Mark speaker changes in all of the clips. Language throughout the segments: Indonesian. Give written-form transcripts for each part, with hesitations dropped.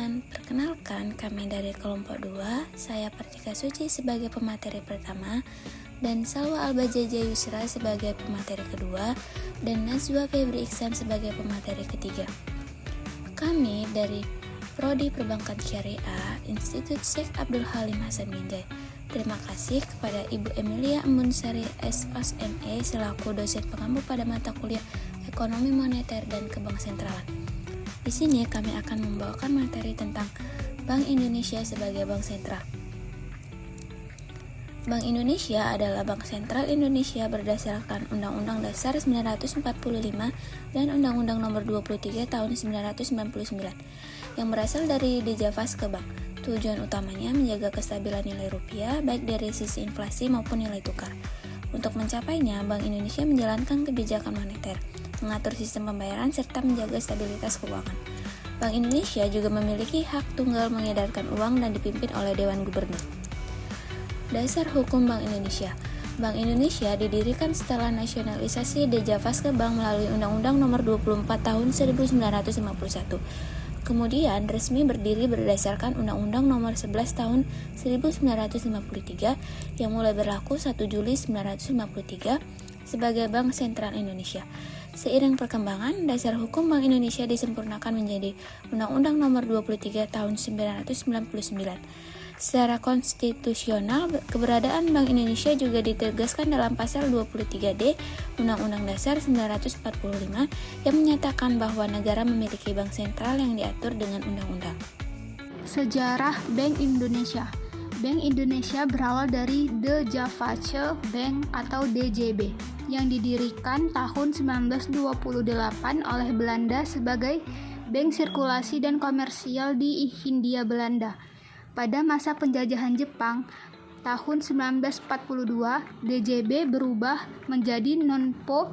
Speaker 1: teman-teman, perkenalkan kami dari kelompok 2. Saya Partika Suci sebagai pemateri pertama dan Salwa Albajaja Yusra sebagai pemateri kedua dan Nazwa Febri Iksan sebagai pemateri ketiga. Kami dari Prodi Perbankan Syariah Institut Syekh Abdul Halim Hasan Binjai. Terima kasih kepada Ibu Emilia Embunsari SOSME selaku dosen pengampu pada mata kuliah Ekonomi Moneter dan Kebank Sentralan. Di sini kami akan membawakan materi tentang Bank Indonesia sebagai bank sentral. Bank Indonesia adalah bank sentral Indonesia berdasarkan Undang-Undang Dasar 1945 dan Undang-Undang Nomor 23 Tahun 1999 yang berasal dari Dejavas Bank. Tujuan utamanya menjaga kestabilan nilai rupiah baik dari sisi inflasi maupun nilai tukar. Untuk mencapainya, Bank Indonesia menjalankan kebijakan moneter, mengatur sistem pembayaran, serta menjaga stabilitas keuangan. Bank Indonesia juga memiliki hak tunggal mengedarkan uang dan dipimpin oleh Dewan Gubernur. Dasar hukum Bank Indonesia. Bank Indonesia didirikan setelah nasionalisasi Dejavas Bank melalui Undang-Undang Nomor 24 Tahun 1951. Kemudian resmi berdiri berdasarkan Undang-Undang Nomor 11 Tahun 1953 yang mulai berlaku 1 Juli 1953 sebagai Bank Sentral Indonesia. Seiring perkembangan, dasar hukum Bank Indonesia disempurnakan menjadi Undang-Undang Nomor 23 Tahun 1999. Secara konstitusional, keberadaan Bank Indonesia juga ditegaskan dalam pasal 23D Undang-Undang Dasar 1945 yang menyatakan bahwa negara memiliki bank sentral yang diatur dengan undang-undang.
Speaker 2: Sejarah Bank Indonesia. Bank Indonesia berawal dari Dejavasche Bank atau DJB yang didirikan tahun 1928 oleh Belanda sebagai bank sirkulasi dan komersial di Hindia Belanda. Pada masa penjajahan Jepang, tahun 1942, DJB berubah menjadi Nonpo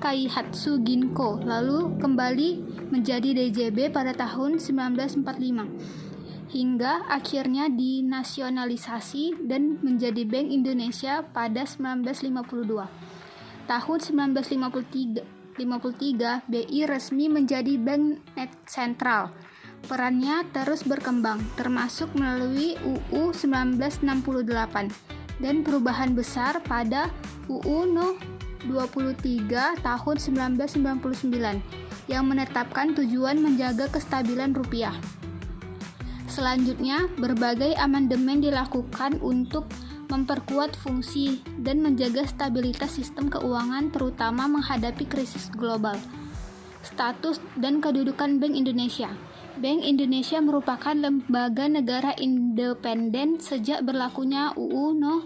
Speaker 2: Kaihatsu Ginko, lalu kembali menjadi DJB pada tahun 1945, hingga akhirnya dinasionalisasi dan menjadi Bank Indonesia pada 1952. Tahun 1953, BI resmi menjadi bank net sentral. Perannya terus berkembang, termasuk melalui UU 1968 dan perubahan besar pada UU No. 23 tahun 1999 yang menetapkan tujuan menjaga kestabilan rupiah. Selanjutnya, berbagai amandemen dilakukan untuk memperkuat fungsi dan menjaga stabilitas sistem keuangan terutama menghadapi krisis global. Status dan kedudukan Bank Indonesia. Bank Indonesia merupakan lembaga negara independen sejak berlakunya UU No.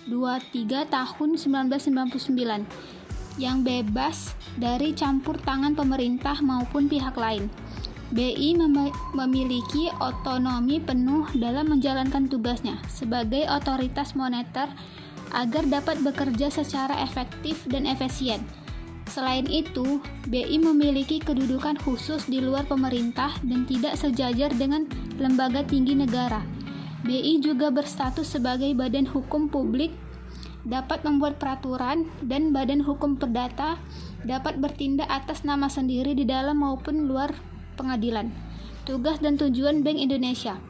Speaker 2: 23 tahun 1999 yang bebas dari campur tangan pemerintah maupun pihak lain. BI memiliki otonomi penuh dalam menjalankan tugasnya sebagai otoritas moneter agar dapat bekerja secara efektif dan efisien. Selain itu, BI memiliki kedudukan khusus di luar pemerintah dan tidak sejajar dengan lembaga tinggi negara. BI juga berstatus sebagai badan hukum publik, dapat membuat peraturan, dan badan hukum perdata, dapat bertindak atas nama sendiri di dalam maupun luar pengadilan. Tugas dan tujuan Bank Indonesia.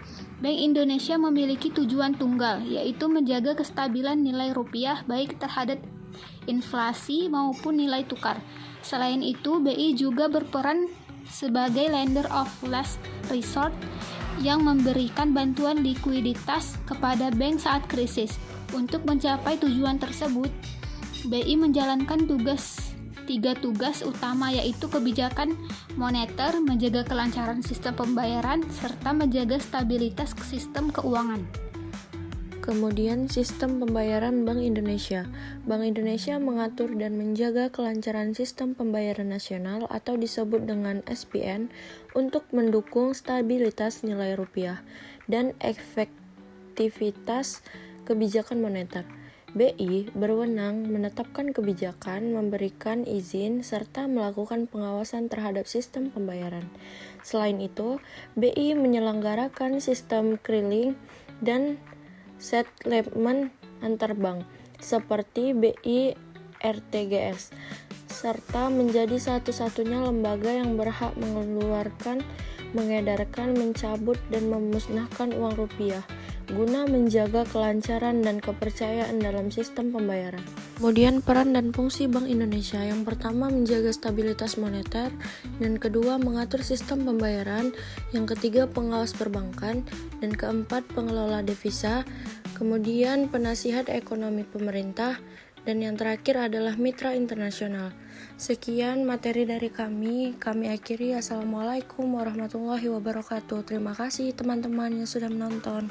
Speaker 2: Bank Indonesia memiliki tujuan tunggal, yaitu menjaga kestabilan nilai rupiah baik terhadap inflasi maupun nilai tukar. Selain itu, BI juga berperan sebagai lender of last resort yang memberikan bantuan likuiditas kepada bank saat krisis. Untuk mencapai tujuan tersebut, BI menjalankan tiga tugas utama, yaitu kebijakan moneter, menjaga kelancaran sistem pembayaran, serta menjaga stabilitas sistem keuangan.
Speaker 3: Kemudian, sistem pembayaran Bank Indonesia. Bank Indonesia mengatur dan menjaga kelancaran sistem pembayaran nasional atau disebut dengan SPN untuk mendukung stabilitas nilai rupiah dan efektivitas kebijakan moneter. BI berwenang menetapkan kebijakan, memberikan izin, serta melakukan pengawasan terhadap sistem pembayaran. Selain itu, BI menyelenggarakan sistem clearing dan settlement antarbank seperti BI RTGS. serta menjadi satu-satunya lembaga yang berhak mengeluarkan, mengedarkan, mencabut, dan memusnahkan uang rupiah guna menjaga kelancaran dan kepercayaan dalam sistem pembayaran. Kemudian peran dan fungsi Bank Indonesia, yang pertama menjaga stabilitas moneter, dan kedua mengatur sistem pembayaran, yang ketiga pengawas perbankan, dan keempat pengelola devisa, kemudian penasihat ekonomi pemerintah, dan yang terakhir adalah mitra internasional. Sekian materi dari kami akhiri. Assalamualaikum warahmatullahi wabarakatuh. Terima kasih teman-teman yang sudah menonton.